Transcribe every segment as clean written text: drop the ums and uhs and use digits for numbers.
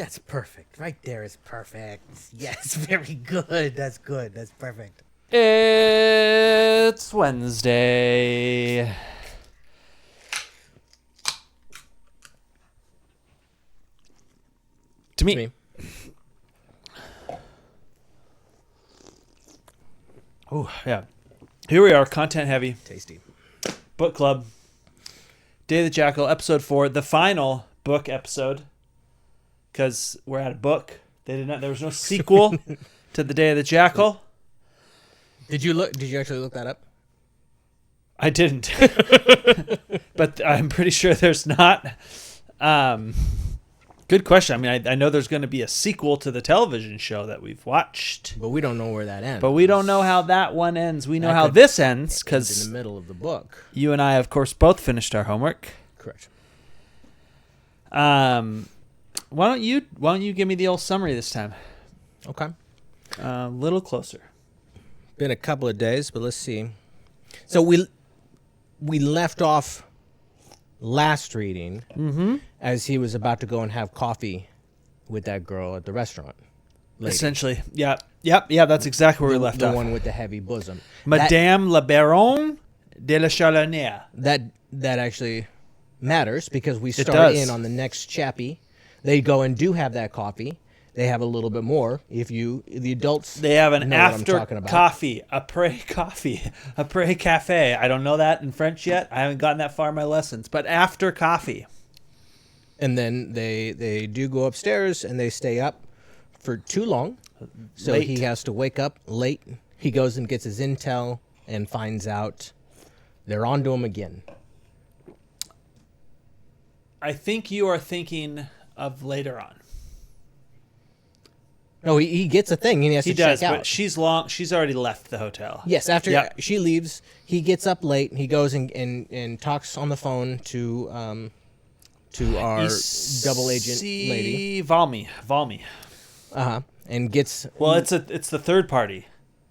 That's perfect. Right there is perfect. Yes, very good. That's good. That's perfect. It's Wednesday. To me. Oh, yeah. Here we are, content heavy. Tasty. Book club. Day of the Jackal, episode 4, the final book episode. Because we're at a book. There was no sequel to the Day of the Jackal. Did you actually look that up? I didn't. But I'm pretty sure there's not. Good question. I mean, I know there's going to be a sequel to the television show that we've watched. But we don't know where that ends. But we don't know how that one ends. We know how this ends because in the middle of the book. You and I, of course, both finished our homework. Correct. Why don't you give me the old summary this time? Okay. A little closer. Been a couple of days, but let's see. So we left off last reading as he was about to go and have coffee with that girl at the restaurant. Lady. Essentially, yeah, that's exactly where we left off. The one with the heavy bosom. Madame la Baronne de la Chalonnière. That actually matters because we start in on the next chappie. They go and do have that coffee. They have a little bit more. The adults, they have an after coffee, après café. I don't know that in French yet. I haven't gotten that far in my lessons. But after coffee, and then they do go upstairs and they stay up for too long. So late. He has to wake up late. He goes and gets his intel and finds out they're onto him again. I think you are thinking of later on. No, he gets a thing. He has to check out. But she's already left the hotel. Yes, after she leaves, he gets up late. He goes and talks on the phone to our double agent lady. Valmy. And gets... Well, it's the third party.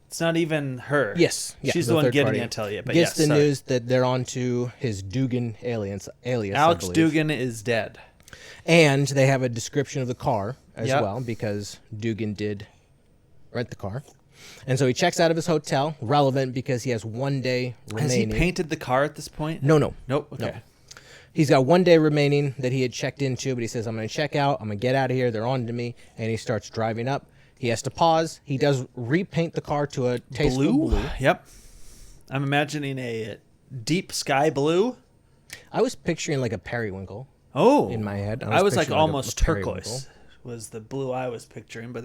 It's not even her. Yes. She's the one getting intel yet. But gets the news that they're on to his Dugan alias. Alex Dugan is dead. And they have a description of the car as well, because Dugan did rent the car. And so he checks out of his hotel, relevant because he has 1 day remaining. Has he painted the car at this point? No. Nope. Okay. No. He's got 1 day remaining that he had checked into, but he says, I'm going to check out. I'm going to get out of here. They're on to me. And he starts driving up. He has to pause. He does repaint the car to a tasteful blue. Yep. I'm imagining a deep sky blue. I was picturing like a periwinkle. Oh, in my head. I was like almost turquoise was the blue I was picturing, but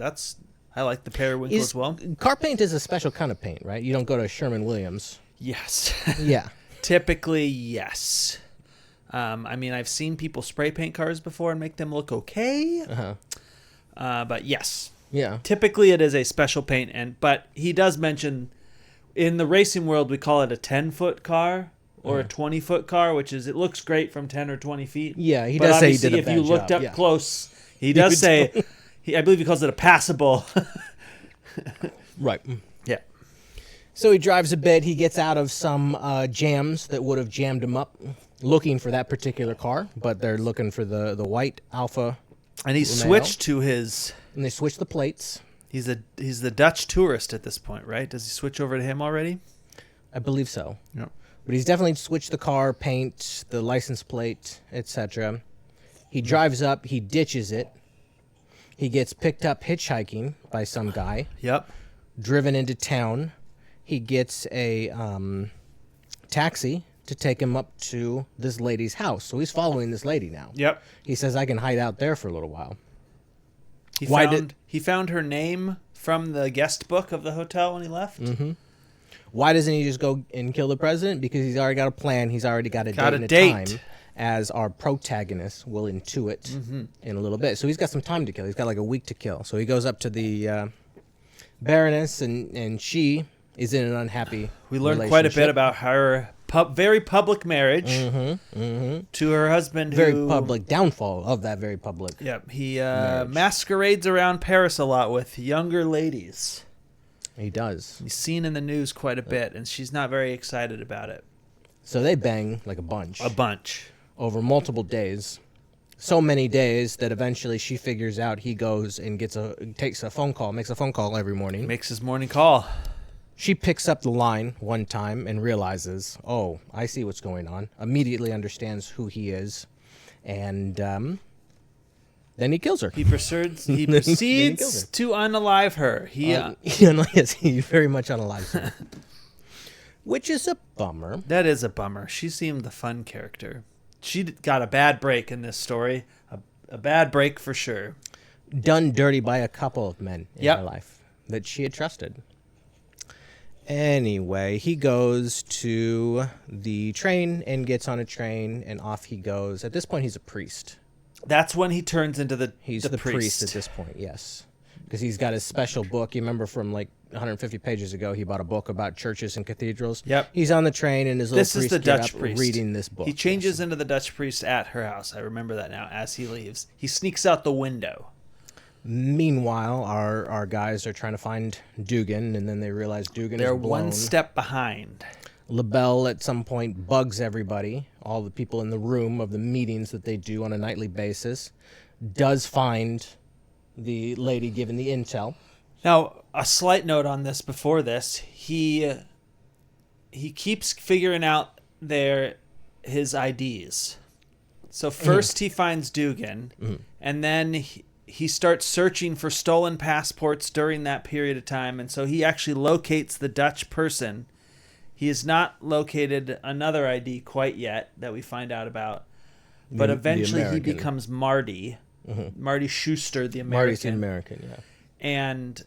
I like the periwinkle as well. Car paint is a special kind of paint, right? You don't go to Sherwin-Williams. Yes. Yeah. Typically, yes. I mean, I've seen people spray paint cars before and make them look okay. But yes. Yeah. Typically, it is a special paint, but he does mention in the racing world we call it a 10-foot car. Or a 20-foot car, which is, it looks great from 10 or 20 feet. Yeah, he does say he did a bad job. If you looked up close, he does say, I believe he calls it a passable. Right. Yeah. So he drives a bit. He gets out of some jams that would have jammed him up, looking for that particular car, but they're looking for the white Alfa. And he switched to his... And they switched the plates. He's the Dutch tourist at this point, right? Does he switch over to him already? I believe so. Yeah. But he's definitely switched the car, paint, the license plate, etc. He drives up. He ditches it. He gets picked up hitchhiking by some guy. Yep. Driven into town. He gets a taxi to take him up to this lady's house. So he's following this lady now. Yep. He says, I can hide out there for a little while. He found her name from the guest book of the hotel when he left. Mm-hmm. Why doesn't he just go and kill the president? Because he's already got a plan. He's already got a date and a time, as our protagonist will intuit in a little bit. So he's got some time to kill. He's got like a week to kill. So he goes up to the Baroness, and she is in an unhappy We learned quite a bit about her very public marriage to her husband. Very public downfall of that very public. Yep. He masquerades around Paris a lot with younger ladies. He does. He's seen in the news quite a bit, and she's not very excited about it. So they bang like a bunch. A bunch. Over multiple days. so many days that eventually she figures out he goes and makes a phone call every morning. Makes his morning call. She picks up the line one time and realizes, oh, I see what's going on. Immediately understands who he is. And then he kills her. He proceeds to unalive her. Yes, he very much unalives her. Which is a bummer. That is a bummer. She seemed the fun character. She got a bad break in this story. A bad break for sure. Done dirty by a couple of men in her life that she had trusted. Anyway, he goes to the train and gets on a train, and off he goes. At this point, he's a priest. That's when he turns into the priest at this point, yes. Because he's got his special book. You remember from like 150 pages ago, he bought a book about churches and cathedrals. Yep. He's on the train, and his little priest is the Dutch priest reading this book. He changes into the Dutch priest at her house. I remember that now as he leaves. He sneaks out the window. Meanwhile, our guys are trying to find Dugan, and then they realize Dugan is blown. They're one step behind. LaBelle at some point bugs everybody, all the people in the room of the meetings that they do on a nightly basis, does find the lady given the intel. Now, a slight note on this before this, he keeps figuring out his IDs. So first he finds Dugan, and then he starts searching for stolen passports during that period of time, and so he actually locates the Dutch person. He has not located another ID quite yet that we find out about, but eventually he becomes Marty. Marty Schuster, the American. Marty's the American, yeah. And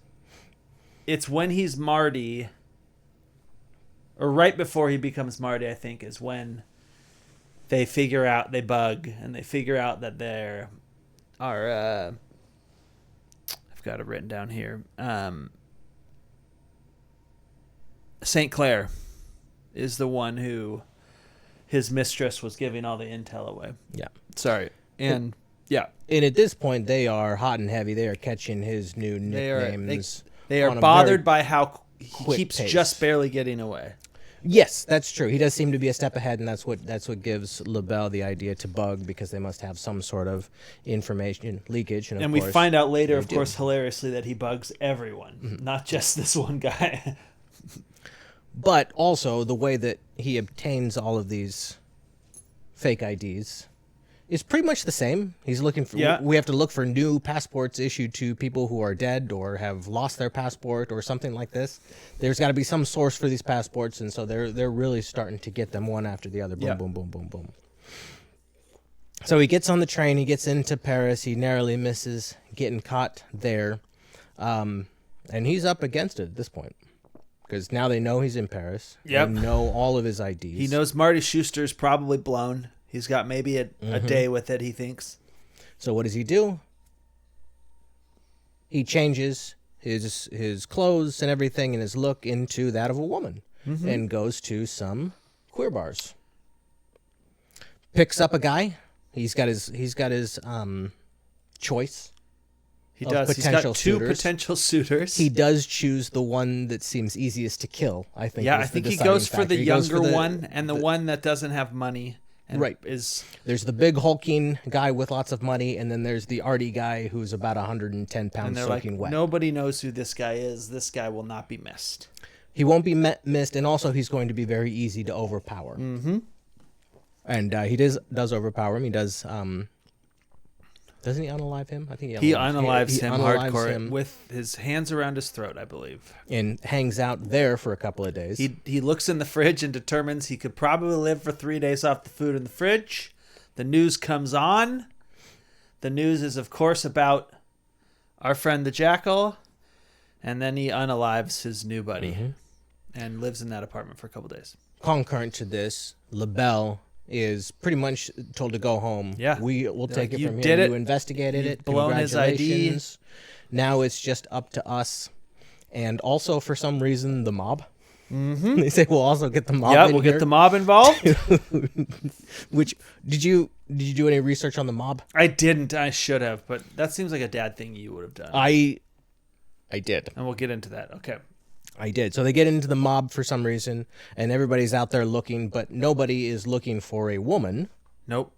it's when he's Marty, or right before he becomes Marty, I think, is when they bug, and they figure out that there are, I've got it written down here, St. Clair is the one who his mistress was giving all the intel away. Yeah. Sorry. And yeah. And at this point, they are hot and heavy. They are catching his new nicknames. They are bothered by how he keeps just barely getting away. Yes, that's true. He does seem to be a step ahead, and that's what gives LaBelle the idea to bug, because they must have some sort of information leakage. And we find out later, of course, hilariously, that he bugs everyone, not just this one guy. But also, the way that he obtains all of these fake IDs is pretty much the same. He's looking for. Yeah. We have to look for new passports issued to people who are dead or have lost their passport or something like this. There's got to be some source for these passports, and so they're really starting to get them one after the other. Boom, boom, boom, boom, boom. So he gets on the train. He gets into Paris. He narrowly misses getting caught there, and he's up against it at this point. Because now they know he's in Paris. Yep. They know all of his IDs. He knows Marty Schuster's probably blown. He's got maybe a day with it, he thinks. So what does he do? He changes his clothes and everything and his look into that of a woman and goes to some queer bars. Picks up a guy. He's got his choice. He does. He's got two potential suiters. He does choose the one that seems easiest to kill, I think. Yeah, I think he goes for the younger one and the one that doesn't have money. Right. There's the big hulking guy with lots of money, and then there's the arty guy who's about 110 pounds soaking wet. Nobody knows who this guy is. This guy will not be missed. He won't be missed, and also he's going to be very easy to overpower. Mm-hmm. And he does overpower him. He does... doesn't he unalive him? I think he unalives him hardcore with his hands around his throat, I believe. And hangs out there for a couple of days. He looks in the fridge and determines he could probably live for 3 days off the food in the fridge. The news comes on. The news is, of course, about our friend the Jackal. And then he unalives his new buddy and lives in that apartment for a couple of days. Concurrent to this, LaBelle is pretty much told to go home. Yeah. We'll take it from here. You investigated it. Blown his ID. Now it's just up to us. And also, for some reason, the mob. They say we'll also get the mob. Yeah, we'll get the mob involved. Which did you do any research on the mob? I didn't. I should have, but that seems like a dad thing you would have done. I did. And we'll get into that. Okay. I did. So they get into the mob for some reason, and everybody's out there looking, but nobody is looking for a woman. Nope.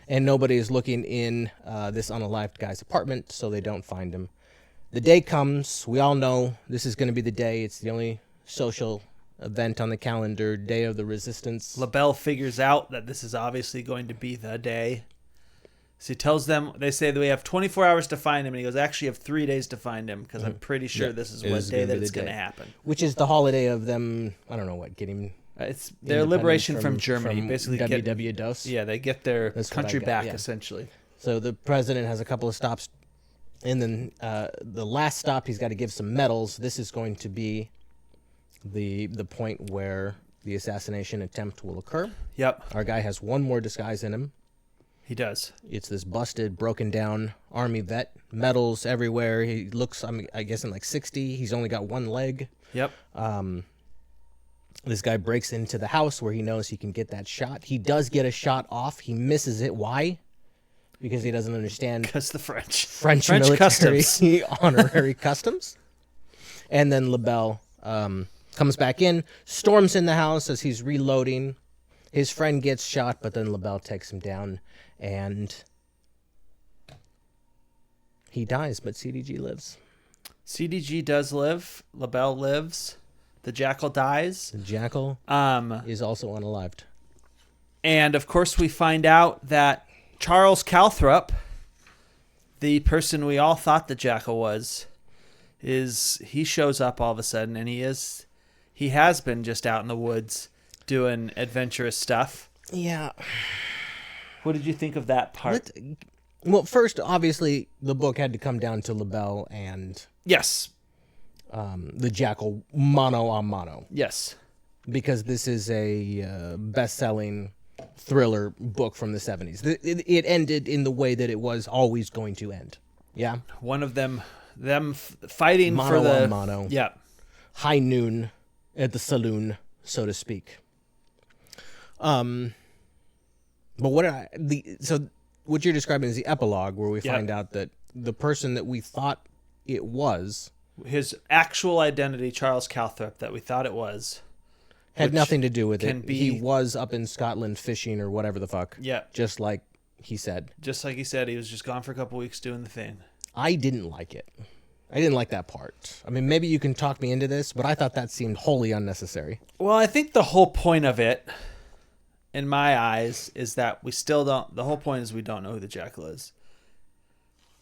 and nobody is looking in this unalived guy's apartment, so they don't find him. The day comes. We all know this is going to be the day. It's the only social event on the calendar, Day of the Resistance. LaBelle figures out that this is obviously going to be the day. So he tells them, they say that we have 24 hours to find him, and he goes, actually, you have 3 days to find him, because I'm pretty sure this is what day that it's going to happen. Which is the holiday of them, I don't know what, getting... It's their liberation from Germany. From basically WW DOS. Yeah, they get their country back, essentially. So the president has a couple of stops, and then the last stop, he's got to give some medals. This is going to be the point where the assassination attempt will occur. Yep. Our guy has one more disguise in him. He does. It's this busted, broken down army vet, medals everywhere. He looks, I guess, in like 60. He's only got one leg. Yep. This guy breaks into the house where he knows he can get that shot. He does get a shot off. He misses it. Why? Because he doesn't understand. Because the French military customs. honorary customs. And then LaBelle comes back in, storms in the house as he's reloading. His friend gets shot, but then LaBelle takes him down, and he dies, but CDG lives. CDG does live. LaBelle lives. The Jackal dies. The Jackal is also unalived. And, of course, we find out that Charles Calthrop, the person we all thought the Jackal was, he shows up all of a sudden, and he has been just out in the woods doing adventurous stuff. Yeah. What did you think of that part? Well, first, obviously, the book had to come down to LaBelle and... Yes. The Jackal mano a mano. Yes. Because this is a best-selling thriller book from the 70s. It ended in the way that it was always going to end. Yeah? One of them fighting mano for the... Mano. Yeah. High noon at the saloon, so to speak. But what you're describing is the epilogue, where we find out that the person that we thought it was... His actual identity, Charles Calthrop, that we thought it was... Had nothing to do with it. He was up in Scotland fishing or whatever the fuck. Yeah. Just like he said. Just like he said, he was just gone for a couple weeks doing the thing. I didn't like it. I didn't like that part. I mean, maybe you can talk me into this, but I thought that seemed wholly unnecessary. Well, I think the whole point of it, in my eyes, is that we still don't... The whole point is we don't know who the Jackal is.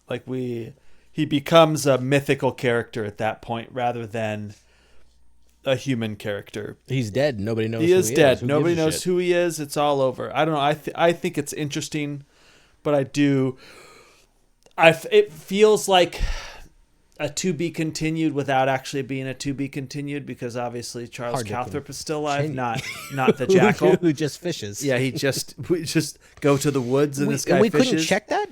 Like, he becomes a mythical character at that point rather than a human character. He's dead. Nobody knows he is dead. Nobody knows who he is. It's all over. I don't know. I think it's interesting, but it feels like a to be continued without actually being a to be continued, because obviously Charles Calthrop is still alive, not the Jackal who just fishes. Yeah, we just go to the woods and this guy fishes. We couldn't check that.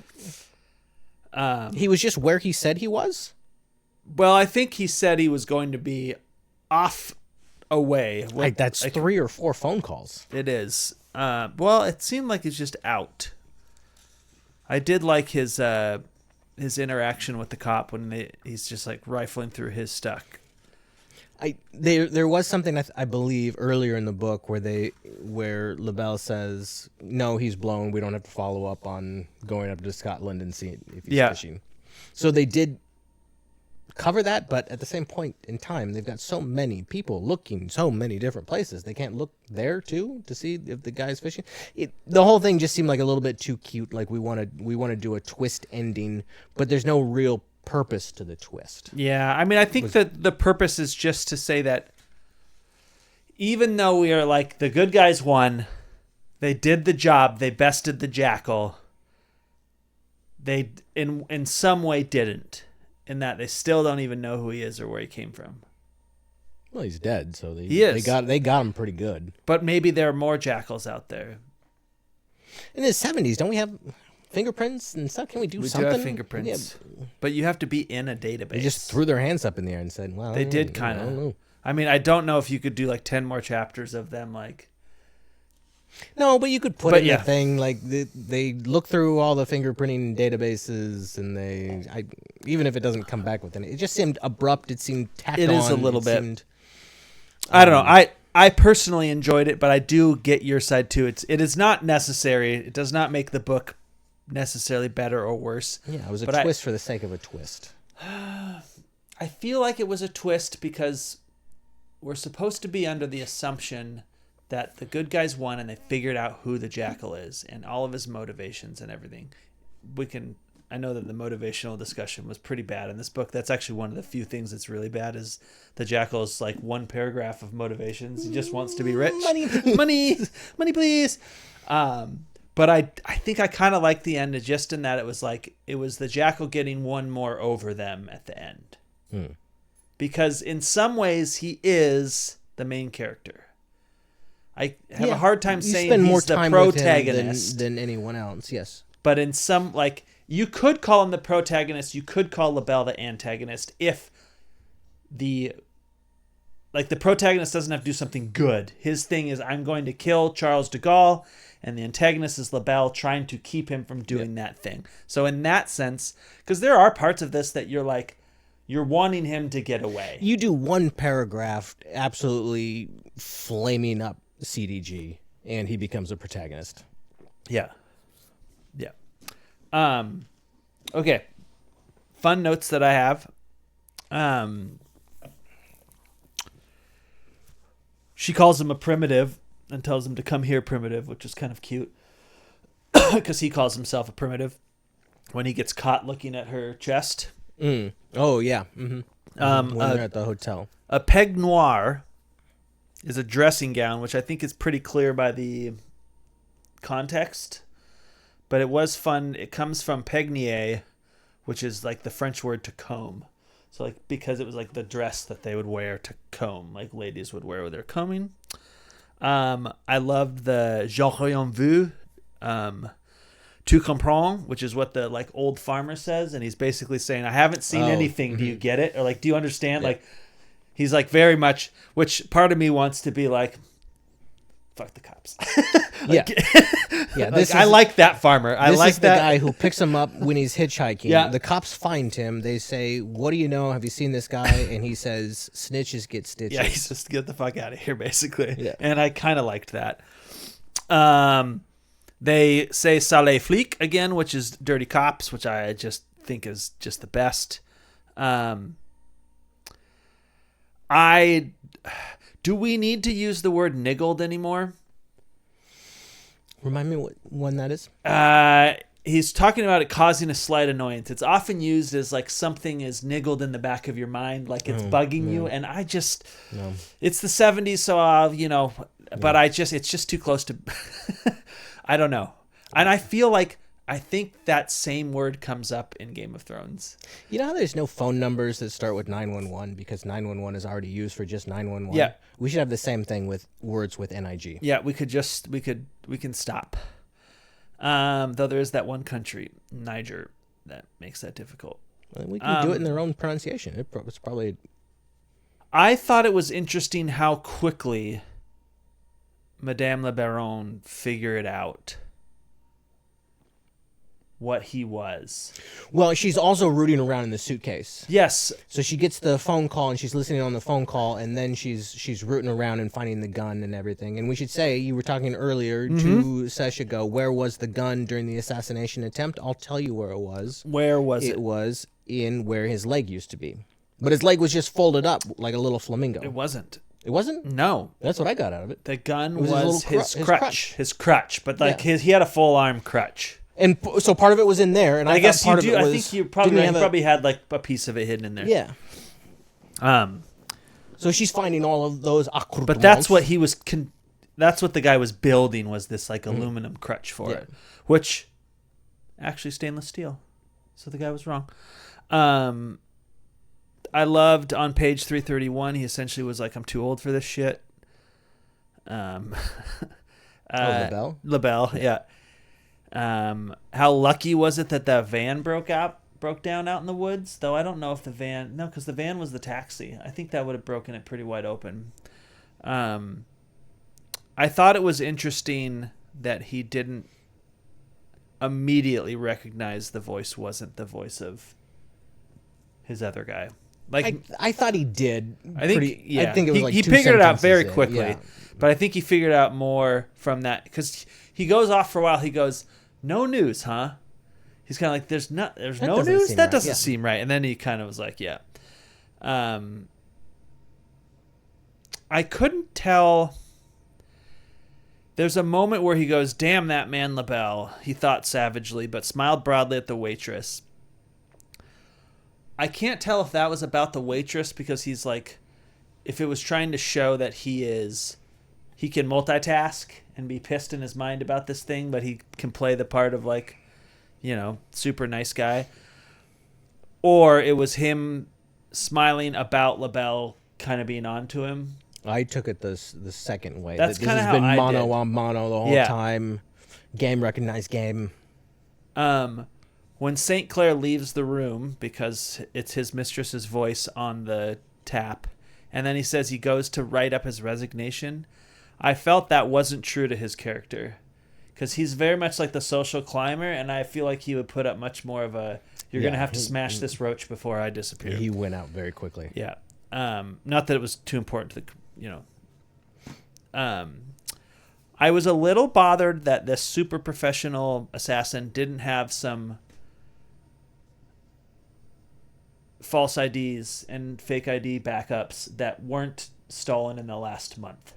He was just where he said he was? Well, I think he said he was going to be off away. That's 3 or 4 phone calls. It is. Well, it seemed like he's just out. I did like his interaction with the cop when he's just like rifling through his stuff. There was something I believe earlier in the book where LaBelle says, no, he's blown. We don't have to follow up on going up to Scotland and seeing if he's fishing. So they did cover that, but at the same point in time, they've got so many people looking so many different places. They can't look there too to see if the guy's fishing. The whole thing just seemed like a little bit too cute. Like we want to do a twist ending, but there's no real purpose to the twist. Yeah, I mean, I think that the purpose is just to say that even though we are like the good guys won, they did the job, they bested the Jackal. They in some way didn't, in that they still don't even know who he is or where he came from. Well, he's dead, so he is. They got him pretty good. But maybe there are more Jackals out there. In the 70s, don't we have fingerprints and stuff? Can we do something? We do have fingerprints. Yeah. But you have to be in a database. They just threw their hands up in the air and said, well, they did kind of. I mean, I don't know if you could do like 10 more chapters of them like... No, but you could put in a thing like they look through all the fingerprinting databases, and even if it doesn't come back with it just seemed abrupt. It seemed tacked on. It is a little bit. I don't know. I personally enjoyed it, but I do get your side too. It is not necessary. It does not make the book necessarily better or worse. Yeah, it was a twist for the sake of a twist. I feel like it was a twist because we're supposed to be under the assumption that the good guys won and they figured out who the Jackal is and all of his motivations and everything. I know that the motivational discussion was pretty bad in this book. That's actually one of the few things that's really bad is the Jackal is like one paragraph of motivations. He just wants to be rich. Money, please. But I think I kind of like the end just in that it was the Jackal getting one more over them at the end. Because in some ways he is the main character. I have a hard time saying he's the protagonist than anyone else. Yes, but in some you could call him the protagonist. You could call LaBelle the antagonist if the protagonist doesn't have to do something good. His thing is I'm going to kill Charles de Gaulle, and the antagonist is LaBelle trying to keep him from doing that thing. So in that sense, because there are parts of this that you're wanting him to get away. You do one paragraph absolutely flaming up CDG, and he becomes a protagonist. Yeah. Okay. Fun notes that I have. She calls him a primitive and tells him to come here, primitive, which is kind of cute because he calls himself a primitive when he gets caught looking at her chest. Oh, yeah. Mm-hmm. When they're at the hotel. A peg noir is a dressing gown, which I think is pretty clear by the context. But it was fun. It comes from peigneur, which is like the French word to comb. So because it was like the dress that they would wear to comb, like ladies would wear when they're combing. I loved the "Je rien vu," "tu comprends," which is what the old farmer says, and he's basically saying, "I haven't seen anything. Mm-hmm. Do you get it? Or do you understand?" Yeah. He's very much. Which part of me wants to be like, "Fuck the cops." Yeah. I like that farmer. I like the guy who picks him up when he's hitchhiking. Yeah. The cops find him. They say, "What do you know? Have you seen this guy?" And he says, "Snitches get stitches." Yeah, he's just get the fuck out of here, basically. Yeah. And I kind of liked that. They say "Sale flic" again, which is dirty cops, which I just think is just the best. Do we need to use the word niggled anymore? Remind me what one that is? He's talking about it causing a slight annoyance. It's often used as something is niggled in the back of your mind, it's bugging you. And I just, it's the 70s, so but it's just too close to, I don't know. And I feel I think that same word comes up in Game of Thrones. You know how there's no phone numbers that start with 911 because 911 is already used for just 911? Yeah. We should have the same thing with words with NIG. Yeah, we can stop. Though there is that one country, Niger, that makes that difficult. Well, we can do it in their own pronunciation. It's probably... I thought it was interesting how quickly Madame Le Baron figured out what he was. Well, she's also rooting around in the suitcase. Yes. So she gets the phone call and she's listening on the phone call, and then she's rooting around and finding the gun and everything. And we should say, you were talking earlier 2 sessions ago, where was the gun during the assassination attempt? I'll tell you where it was. Where was it? It was in where his leg used to be. But his leg was just folded up like a little flamingo. It wasn't. It wasn't? No. That's what I got out of it. The gun was his crutch. His crutch. But he had a full arm crutch. And so part of it was in there, and I guess part of it was... I think you probably had a piece of it hidden in there. Yeah. So she's finding all of those accoutrements. But that's what he was... that's what the guy was building, was this aluminum crutch for it. Which, actually stainless steel. So the guy was wrong. I loved on page 331, he essentially was like, I'm too old for this shit. LaBelle? LaBelle, yeah. How lucky was it that van broke down out in the woods? Though I don't know if because the van was the taxi. I think that would have broken it pretty wide open. I thought it was interesting that he didn't immediately recognize the voice wasn't the voice of his other guy. I thought he did. I think it was he figured it out very quickly. Yeah. But I think he figured out more from that because he goes off for a while. He goes, "No news, huh?" he's kind of like, there's no doesn't news? seem That right, doesn't yeah. seem right. And then he kind of was like, yeah. I couldn't tell. There's a moment where he goes, "Damn that man LaBelle," he thought savagely, but smiled broadly at the waitress. I can't tell if that was about the waitress, because he's like, if it was trying to show that he can multitask and be pissed in his mind about this thing, but he can play the part of like, super nice guy. Or it was him smiling about LaBelle kind of being on to him. I took it the second way. That's this kinda has how been I mono did. on mono the whole time. Game recognized game. When St. Clair leaves the room, because it's his mistress's voice on the tap, and then he says he goes to write up his resignation, I felt that wasn't true to his character, because he's very much like the social climber, and I feel like he would put up much more of a, you're going to have to smash this roach before I disappear. He went out very quickly. Yeah. Not that it was too important to I was a little bothered that this super professional assassin didn't have some false IDs and fake ID backups that weren't stolen in the last month.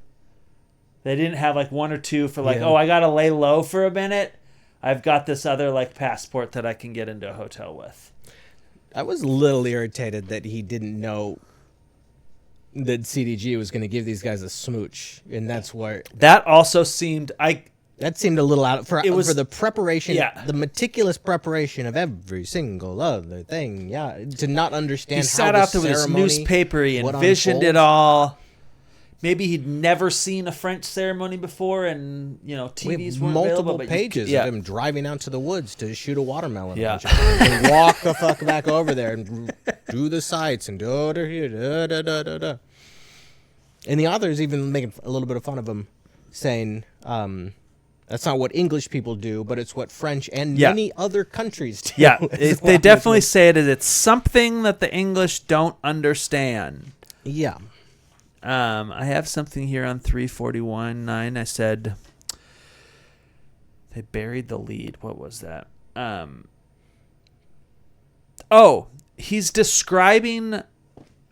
They didn't have like one or two for like, I got to lay low for a minute. I've got this other like passport that I can get into a hotel with. I was a little irritated that he didn't know that CDG was going to give these guys a smooch, and that's where that also seemed that seemed a little out for the preparation, the meticulous preparation of every single other thing. Yeah, to not understand. He sat out there with his newspaper. He envisioned it all. Maybe he'd never seen a French ceremony before, and TVs weren't multiple available, pages of him driving out to the woods to shoot a watermelon. Yeah, and walk the fuck back over there and do the sights and da da da da da da. And the author's even making a little bit of fun of him, saying that's not what English people do, but it's what French and many other countries do. Yeah, they definitely say it as it's something that the English don't understand. Yeah. I have something here on 341.9. I said they buried the lead. What was that? He's describing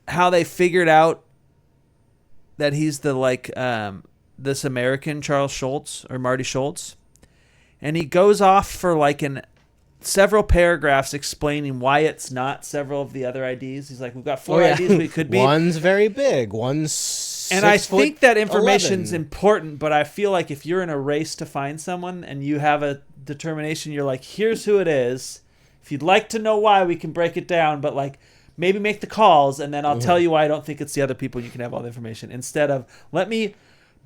how they figured out that he's the this American Charles Schultz or Marty Schultz, and he goes off for like several paragraphs explaining why it's not several of the other IDs. He's like, we've got four IDs we could be. One's very big, one's 6 and I think that information's 11. important, but I feel like if you're in a race to find someone and you have a determination, you're like, here's who it is. If you'd like to know why, we can break it down, but like maybe make the calls, and then I'll tell you why I don't think it's the other people. You can have all the information instead of let me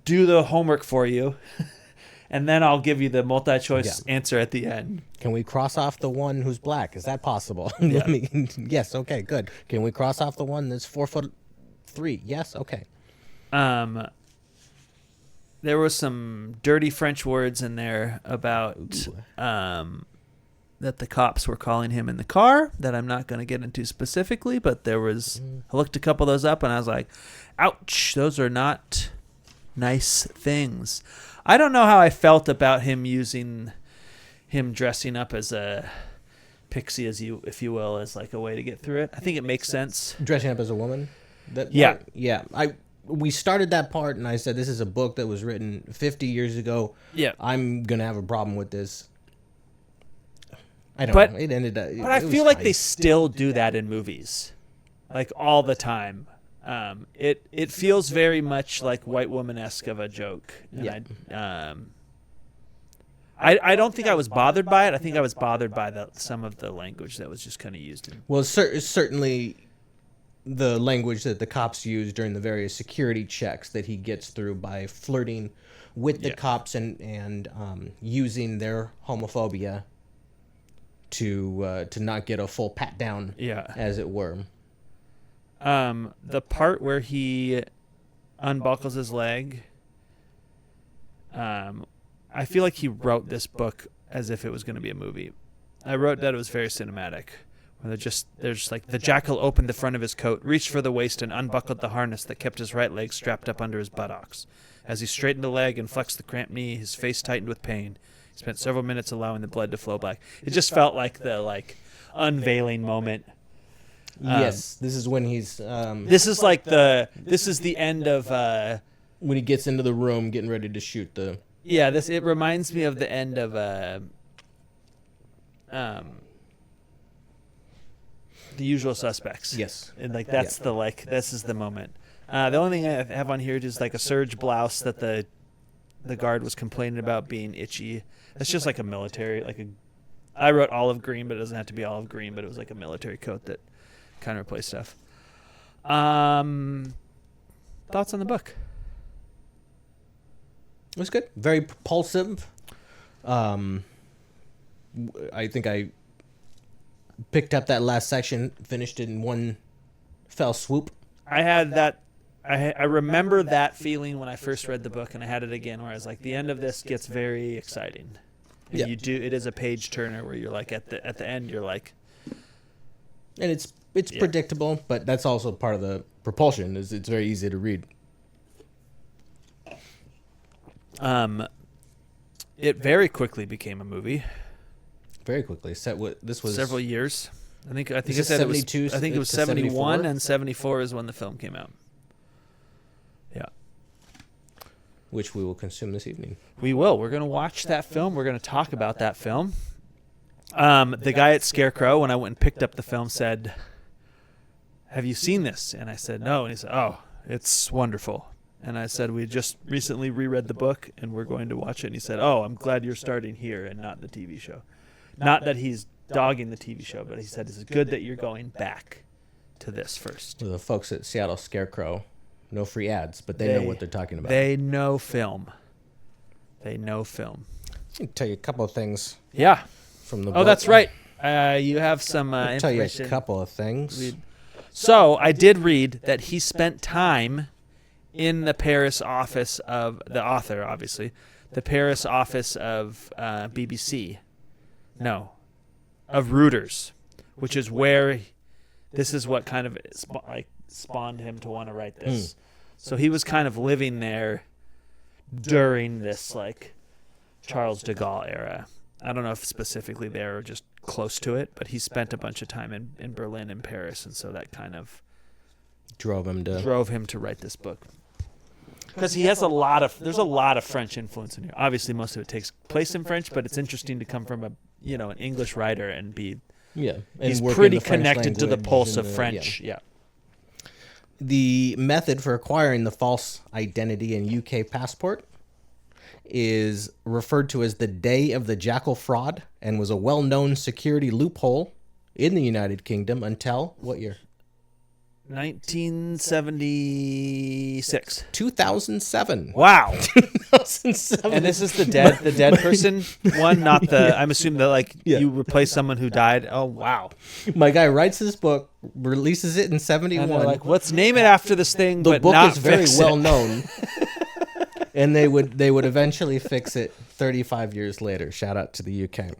do the homework for you. And then I'll give you the multi-choice answer at the end. Can we cross off the one who's black? Is that possible? Yeah. Yes. Okay. Good. Can we cross off the one that's 4'3"? Yes. Okay. There was some dirty French words in there about that the cops were calling him in the car that I'm not going to get into specifically, but there was. I looked a couple of those up and I was like, "Ouch! Those are not nice things." I don't know how I felt about him dressing up as a pixie, if you will, as like a way to get through it. I think it makes sense. Dressing up as a woman? Yeah. We started that part, and I said, this is a book that was written 50 years ago. Yeah. I'm going to have a problem with this. I don't know. It ended up... But I feel like they still do that in movies. Like, all the time. It feels very much like white woman-esque of a joke. And I don't think I was bothered by it. I think I was bothered by some of the language that was just kind of used. Well, certainly the language that the cops use during the various security checks that he gets through by flirting with the cops and using their homophobia to not get a full pat down, as it were. The part where he unbuckles his leg, I feel like he wrote this book as if it was going to be a movie. I wrote that it was very cinematic. Where there's like the Jackal opened the front of his coat, reached for the waist, and unbuckled the harness that kept his right leg strapped up under his buttocks. As he straightened the leg and flexed the cramped knee, his face tightened with pain. He spent several minutes allowing the blood to flow black. It just felt like the unveiling moment. Yes, this is when he's. This is the end of when he gets into the room, getting ready to shoot the. Yeah, it reminds me of the end of The Usual Suspects. Yes, and that's this is the moment. The only thing I have on here is like a serge blouse that the guard was complaining about being itchy. It's just like a military, I wrote olive green, but it doesn't have to be olive green, but it was like a military coat that kind of replaced stuff. Thoughts on the book? It was good. Very propulsive. I think I picked up that last section, finished it in one fell swoop. I had that. I remember that feeling when I first read the book, and I had it again where I was like, the end of this gets very exciting. And yeah. It is a page turner where you're like at the end you're like, and it's predictable, but that's also part of the propulsion. Is it's very easy to read. It very quickly became a movie. Very quickly. This was several years. I think I said 72. I think it was 71 and 74 is when the film came out. Yeah. Which we will consume this evening. We will. We're going to watch that film. We're going to talk about that film. The guy at Scarecrow, when I went and picked up the film, said, "Have you seen this?" And I said, "No." And he said, "Oh, it's wonderful." And I said, "We just recently reread the book, and we're going to watch it." And he said, "Oh, I'm glad you're starting here and not the TV show." Not that he's dogging the TV show, but he said it's good that you're going back to this first. The folks at Seattle Scarecrow, no free ads, but they know what they're talking about. They know film. They know film. I can tell you a couple of things. Yeah. From the book. Oh, that's right. You have some I'll tell information. you a couple of things. So I did read that he spent time in the Paris office of the author, obviously, the Paris office of BBC. No, of Reuters, which is where this is what kind of spawned him to want to write this. So he was kind of living there during this Charles de Gaulle era. I don't know if specifically there or just close to it, but he spent a bunch of time in Berlin and Paris, and so that kind of drove him to write this book. Because he has there's a lot of French influence in here. Obviously, most of it takes place in French, but it's interesting to come from an English writer and be he's pretty connected to the pulse of French. Yeah. The method for acquiring the false identity and UK passport is referred to as the Day of the Jackal fraud and was a well-known security loophole in the United Kingdom until what year? 1976. 2007. Wow. 2007. And this is the dead person one, not the. I'm assuming that you replace someone who died. Oh wow. My guy writes this book, releases it in 71. And they're like, let's name it after this thing. The but book not is very fix well it. known. And they would eventually fix it 35 years later. Shout out to the UK.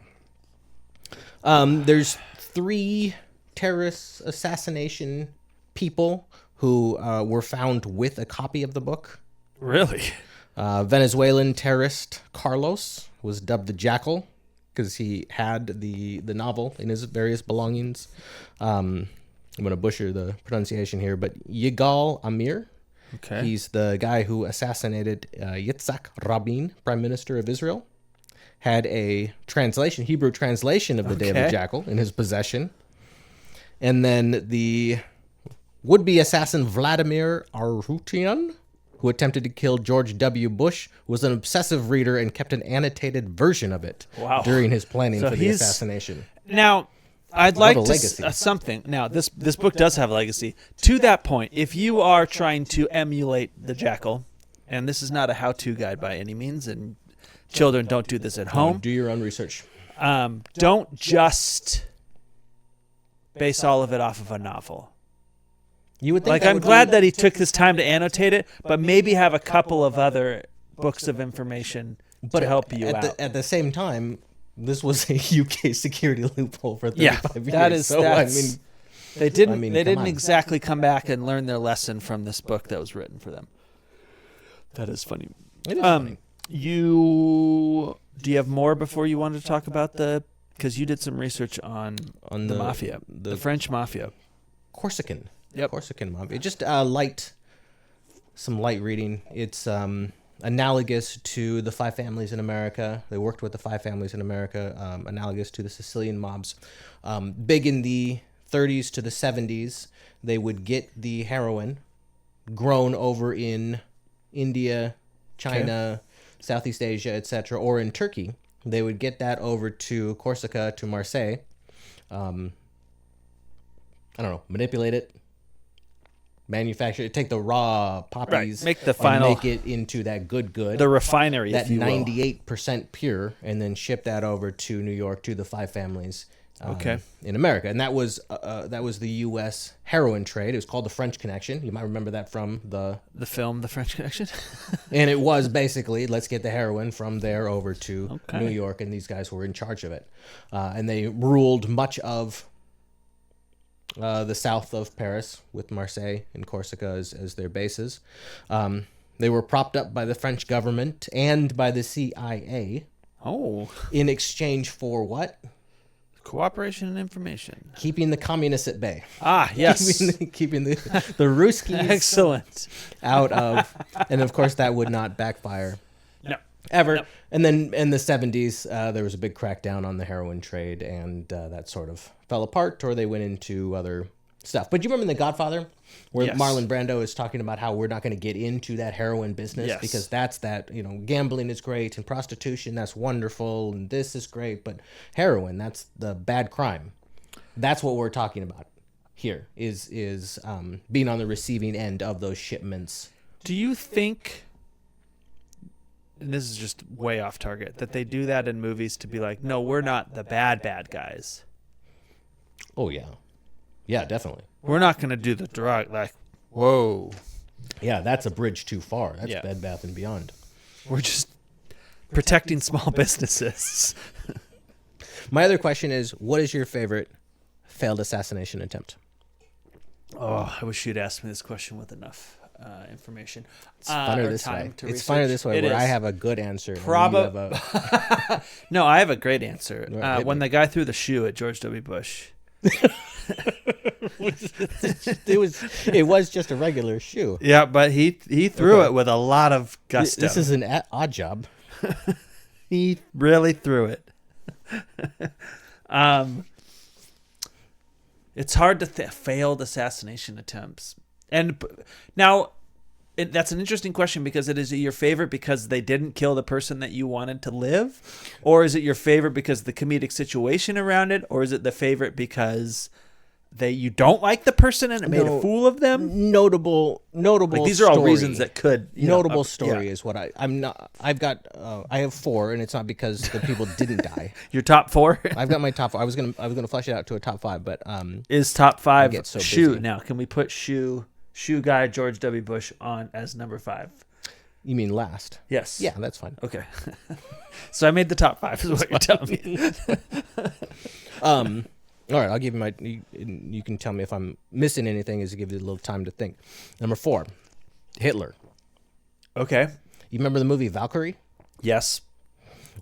There's 3 terrorist assassination people who were found with a copy of the book. Really? Venezuelan terrorist Carlos was dubbed the Jackal because he had the novel in his various belongings. I'm going to butcher the pronunciation here, but Yigal Amir. Okay. He's the guy who assassinated Yitzhak Rabin, Prime Minister of Israel. Had a Hebrew translation of the Day of the Jackal in his possession. And then the would-be assassin Vladimir Arutian, who attempted to kill George W. Bush, was an obsessive reader and kept an annotated version of it during his planning for the assassination. Now, I'd like to something. Now, this book does have a legacy. To that point, if you are trying to emulate the Jackal, and this is not a how-to guide by any means, and children don't do this at home. Do your own research. Don't just base all of it off of a novel. You would think I'm glad that he took his time to annotate it, but maybe have a couple of other books of information to help you out. At the same time, this was a UK security loophole for 35 years. They didn't exactly come back and learn their lesson from this book that was written for them. That is funny. It is funny. Do you have more before you wanted to talk about because you did some research on the mafia, the French mafia. Corsican. Yep. Corsican mafia. Just some light reading. It's analogous to the five families in America. They worked with the five families in America, analogous to the Sicilian mobs. Big in the 30s to the 70s, they would get the heroin grown over in India, China, Southeast Asia, etc., or in Turkey. They would get that over to Corsica, to Marseille. Manipulate it, manufacture it, take the raw poppies, make the final, make it into that good, the refinery, that if you 98% pure, and then ship that over to New York to the five families. In America, and that was the U.S. heroin trade. It was called the French Connection. You might remember that from the film, The French Connection. And it was basically, let's get the heroin from there over to New York, and these guys were in charge of it, and they ruled much of the south of Paris, with Marseille and Corsica as their bases. They were propped up by the French government and by the CIA. In exchange for what? Cooperation and information. Keeping the communists at bay. Yes. Keeping the Ruskies excellent out of, and of course that would not backfire. No. Ever. No. And then in the 70s, there was a big crackdown on the heroin trade, and that sort of fell apart, or they went into other stuff. But you remember in The Godfather, where Marlon Brando is talking about how we're not going to get into that heroin business because that's gambling is great and prostitution, that's wonderful, and this is great, but heroin, that's the bad crime. That's what we're talking about here, is being on the receiving end of those shipments. Do you think, and this is just way off target, that they do that in movies to be like, no, we're not the bad guys? Oh, yeah. Yeah, definitely. We're not going to do the drug. Like, whoa. Yeah, that's a bridge too far. That's Bed Bath & Beyond. We're just protecting small businesses. My other question is, what is your favorite failed assassination attempt? Oh, I wish you'd asked me this question with enough information. It's funner this way. It's funner this way, where I have a good answer. Probably. No, I have a great answer. When the guy threw the shoe at George W. Bush. It was just a regular shoe. Yeah, but he threw it with a lot of gusto. This is an odd job. He really threw it. It's hard to failed assassination attempts. And now that's an interesting question, because it is your favorite because they didn't kill the person that you wanted to live, or is it your favorite because the comedic situation around it, or is it the favorite because you don't like the person and it made a fool of them? Notable. Like, these are all reasons that could. Notable story is what I'm not. I've got. I have 4, and it's not because the people didn't die. Your top 4? I've got my top 4. I was gonna flesh it out to a top 5, but is top 5 so shoe busy. Now? Can we put shoe guy George W. Bush on as number 5? You mean last? Yes. Yeah, that's fine. Okay. So I made the top 5 is what you're telling me. All right, I'll give you you can tell me if I'm missing anything, as to give you a little time to think. Number 4, Hitler. Okay. You remember the movie Valkyrie? Yes.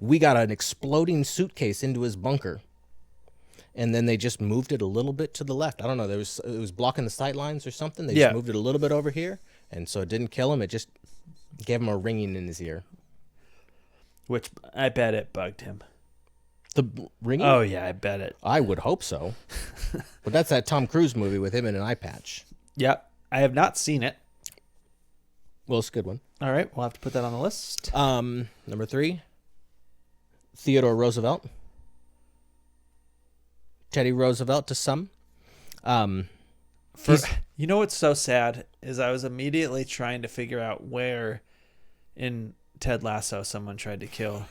We got an exploding suitcase into his bunker, and then they just moved it a little bit to the left. I don't know. It was blocking the sight lines or something. They just moved it a little bit over here, and so it didn't kill him. It just gave him a ringing in his ear. Which I bet it bugged him. The ringing? Oh, yeah, I bet it. I would hope so. But that's that Tom Cruise movie with him in an eye patch. Yep. I have not seen it. Well, it's a good one. All right, we'll have to put that on the list. Number 3, Theodore Roosevelt. Teddy Roosevelt to some. You know what's so sad is I was immediately trying to figure out where in Ted Lasso someone tried to kill.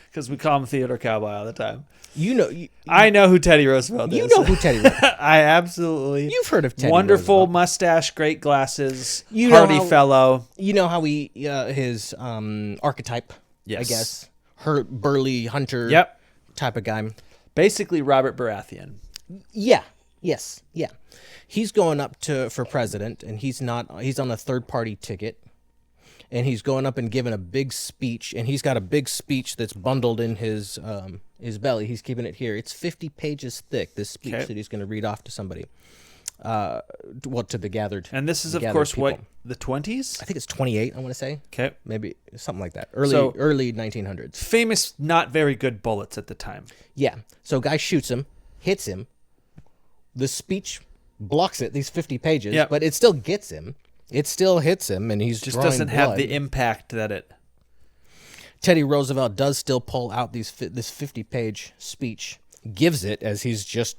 Because we call him Theodore Cowboy all the time. I know who Teddy Roosevelt is. You know who Teddy Roosevelt is. I absolutely. You've heard of Teddy Wonderful Roosevelt. Mustache, great glasses, hardy fellow. You know how his archetype, yes. I guess. Burly hunter type of guy. Basically Robert Baratheon. Yeah. Yes, yeah. He's going up for president, and he's on a third-party ticket, and he's going up and giving a big speech, and he's got a big speech that's bundled in his belly. He's keeping it here. It's 50 pages thick, this speech that he's going to read off to somebody. To the gathered. And this is, of course, people. What, the 20s? I think it's 28, I want to say. Okay. Maybe something like that. Early 1900s. Famous, not very good bullets at the time. Yeah. So a guy shoots him, hits him. The speech blocks it, these 50 pages, but it still gets him. It still hits him, and he's just doesn't blood. Have the impact that it... Teddy Roosevelt does still pull out this 50-page speech, gives it as he's just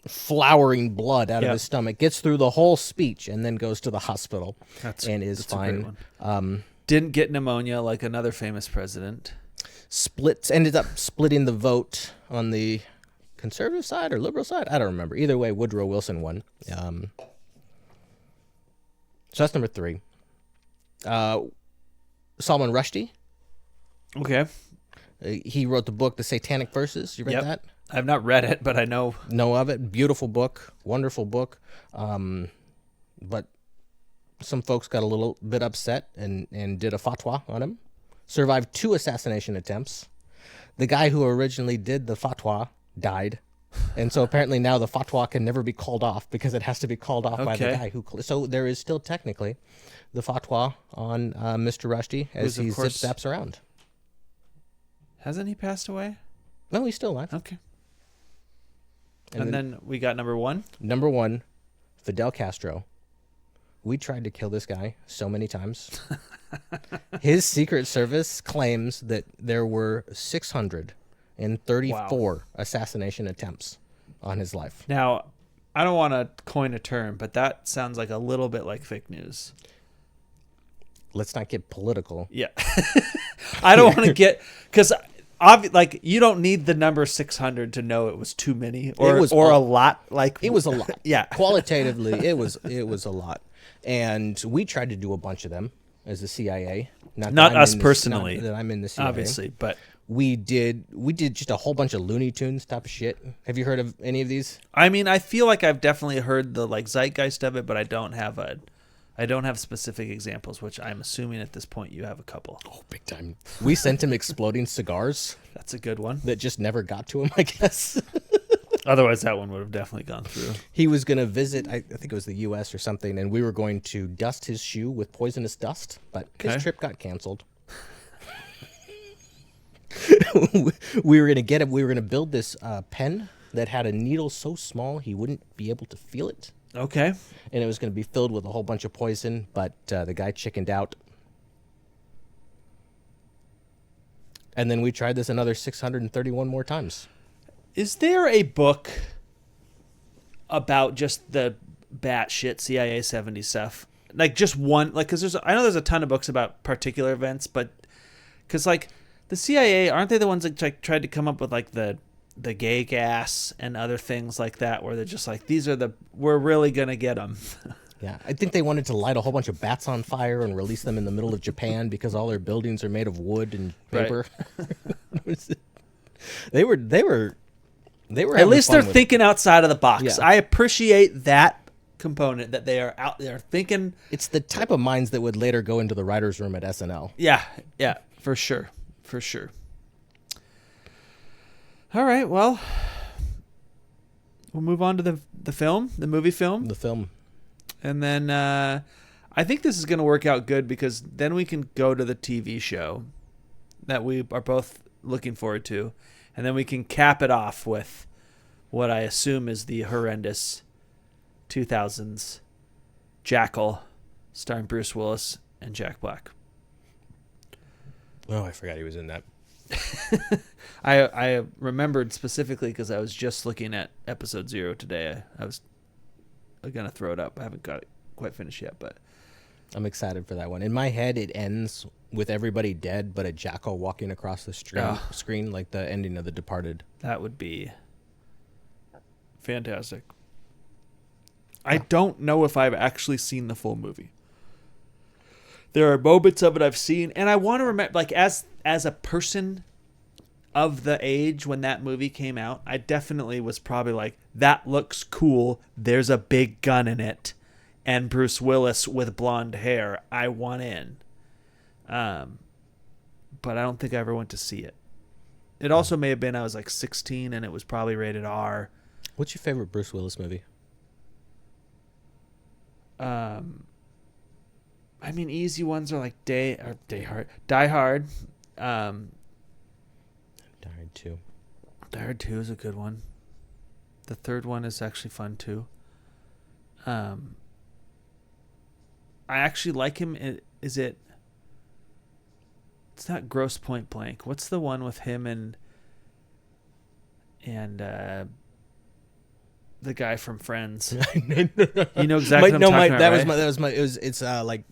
flowering blood out of his stomach, gets through the whole speech, and then goes to the hospital and is fine. Didn't get pneumonia like another famous president. Ended up splitting the vote on the conservative side or liberal side. I don't remember. Either way, Woodrow Wilson won. So that's number 3. Salman Rushdie. Okay. He wrote the book, The Satanic Verses. You read that? I've not read it, but I know of it. Beautiful book, wonderful book. But some folks got a little bit upset and did a fatwa on him. Survived 2 assassination attempts. The guy who originally did the fatwa died. And so apparently now the fatwa can never be called off because it has to be called off by the guy who... So there is still technically the fatwa on Mr. Rushdie as he zip-zaps around. Hasn't he passed away? No, he's still alive. Okay. And then we got number 1. Number 1, Fidel Castro. We tried to kill this guy so many times. His Secret Service claims that there were 634 assassination attempts on his life. Now, I don't want to coin a term, but that sounds like a little bit like fake news. Let's not get political. Yeah. I don't want to get... Because... like you don't need the number 600 to know it was too many or a lot. Like it was a lot. Yeah, qualitatively it was a lot, and we tried to do a bunch of them as the CIA. Not us personally. Not that I'm in the CIA, obviously, but we did just a whole bunch of Looney Tunes type of shit. Have you heard of any of these? I mean, I feel like I've definitely heard the like zeitgeist of it, but I don't have specific examples, which I'm assuming at this point you have a couple. Oh, big time. We sent him exploding cigars. That's a good one. That just never got to him, I guess. Otherwise, that one would have definitely gone through. He was going to visit, I think it was the U.S. or something, and we were going to dust his shoe with poisonous dust, but his trip got canceled. We were going to get him. We were going to build this pen that had a needle so small he wouldn't be able to feel it. Okay. And it was going to be filled with a whole bunch of poison, but the guy chickened out. And then we tried this another 631 more times. Is there a book about just the batshit CIA 70 stuff? Like just one, like, because I know there's a ton of books about particular events, but because like the CIA, aren't they the ones that like tried to come up with like the gay gas and other things like that, where they're just like, we're really going to get them. Yeah. I think they wanted to light a whole bunch of bats on fire and release them in the middle of Japan because all their buildings are made of wood and paper. Right. They were at least they're thinking outside of the box. Yeah. I appreciate that component that they are out there thinking. It's the type of minds that would later go into the writer's room at SNL. Yeah. Yeah, for sure. For sure. All right, well, we'll move on to the movie film. The film. And then I think this is going to work out good because then we can go to the TV show that we are both looking forward to. And then we can cap it off with what I assume is the horrendous 2000s Jackal starring Bruce Willis and Jack Black. Oh, I forgot he was in that. I remembered specifically because I was just looking at episode 0 today. I was going to throw it up. I haven't got it quite finished yet, but I'm excited for that one. In my head, it ends with everybody dead, but a jackal walking across the screen like the ending of The Departed. That would be fantastic. I don't know if I've actually seen the full movie. There are moments of it I've seen, and I want to remember, like, as a person of the age when that movie came out, I definitely was probably like, that looks cool. There's a big gun in it. And Bruce Willis with blonde hair. I want in. But I don't think I ever went to see it. It also may have been I was like 16 and it was probably rated R. What's your favorite Bruce Willis movie? I mean, easy ones are like Die Hard. Die Hard 2. Die Hard 2 is a good one. The third one is actually fun too. I actually like him. It's not Gross Point Blank. What's the one with him and the guy from Friends? You know exactly what I'm talking about, It's like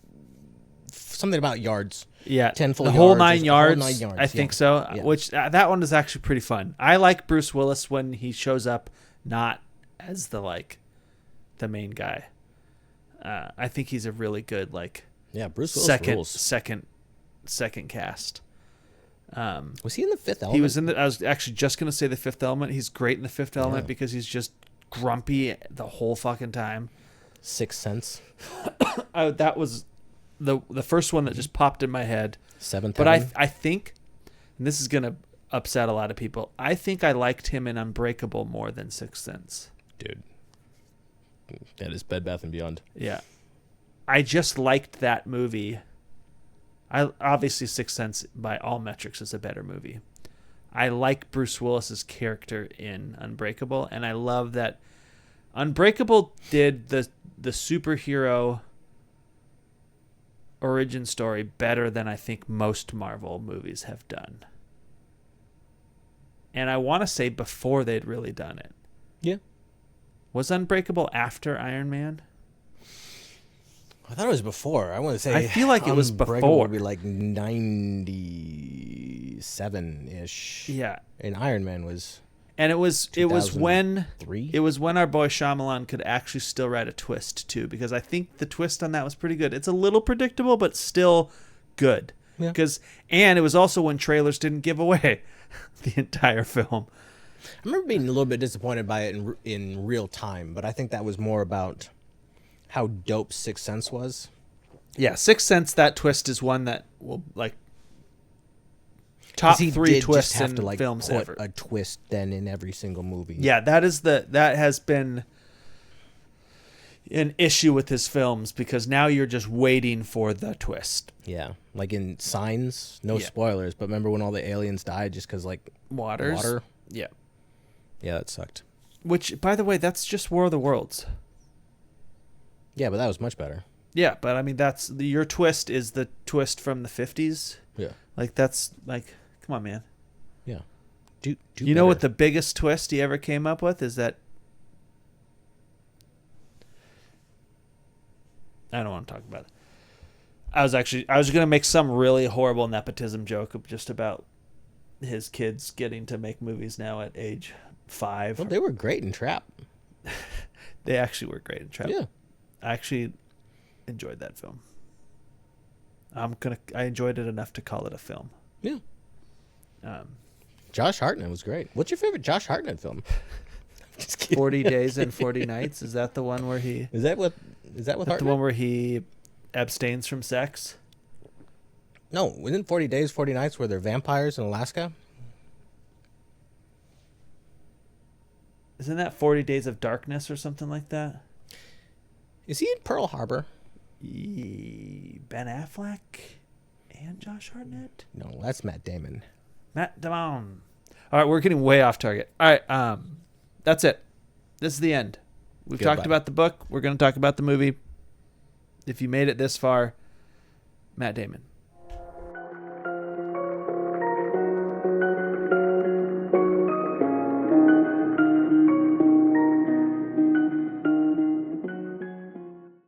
something about yards. Yeah, 10 full the yards. whole 9 yards. Whole 9 yards. I think so. Yeah. Which that one is actually pretty fun. I like Bruce Willis when he shows up not as the main guy. I think he's a really good Bruce Willis rules. second cast. Was he in The Fifth Element? He was in I was actually just gonna say The Fifth Element. He's great in The Fifth Element because he's just grumpy the whole fucking time. Sixth Sense. That was the first one that just popped in my head. Seventh But Heaven. I think, and this is gonna upset a lot of people, I think I liked him in Unbreakable more than Sixth Sense. Dude, that is Bed Bath & Beyond. Yeah, I just liked that movie. Obviously Sixth Sense by all metrics is a better movie. I like Bruce Willis's character in Unbreakable, and I love that Unbreakable did the superhero origin story better than I think most Marvel movies have done. And I want to say before they'd really done it. Yeah. Was Unbreakable after Iron Man? I thought it was before. I want to say. I feel like it was before. Would be like 97-ish. Yeah. And Iron Man was. And it was when 3? It was when our boy Shyamalan could actually still write a twist too, because I think the twist on that was pretty good. It's a little predictable, but still good. Yeah. And it was also when trailers didn't give away the entire film. I remember being a little bit disappointed by it in real time, but I think that was more about how dope Sixth Sense was. Yeah, Sixth Sense, that twist is one that will top 3 twists in films put ever. A twist then in every single movie. Yeah, that has been an issue with his films, because now you're just waiting for the twist. Yeah, like in Signs, no spoilers, but remember when all the aliens died just because water? Yeah. Yeah, that sucked. Which, by the way, that's just War of the Worlds. Yeah, but that was much better. Yeah, but I mean, your twist is the twist from the 50s. Yeah. That's come on, man. Yeah. You know what the biggest twist he ever came up with is that. I don't want to talk about it. I was going to make some really horrible nepotism joke just about his kids getting to make movies now at age 5. Well, they were great in Trap. They actually were great in Trap. Yeah. I actually enjoyed that film. I enjoyed it enough to call it a film. Yeah. Josh Hartnett was great. What's your favorite Josh Hartnett film? Just kidding. 40 Days and 40 Nights. Is that the one where he? Is that with Hartnett? The one where he abstains from sex? No, isn't 40 Days, 40 Nights where they're vampires in Alaska? Isn't that 40 Days of Darkness or something like that? Is he in Pearl Harbor? Ben Affleck and Josh Hartnett? No, that's Matt Damon. Matt Damon. All right, we're getting way off target. All right, that's it. This is the end. We've talked about the book. We're going to talk about the movie. If you made it this far, Matt Damon.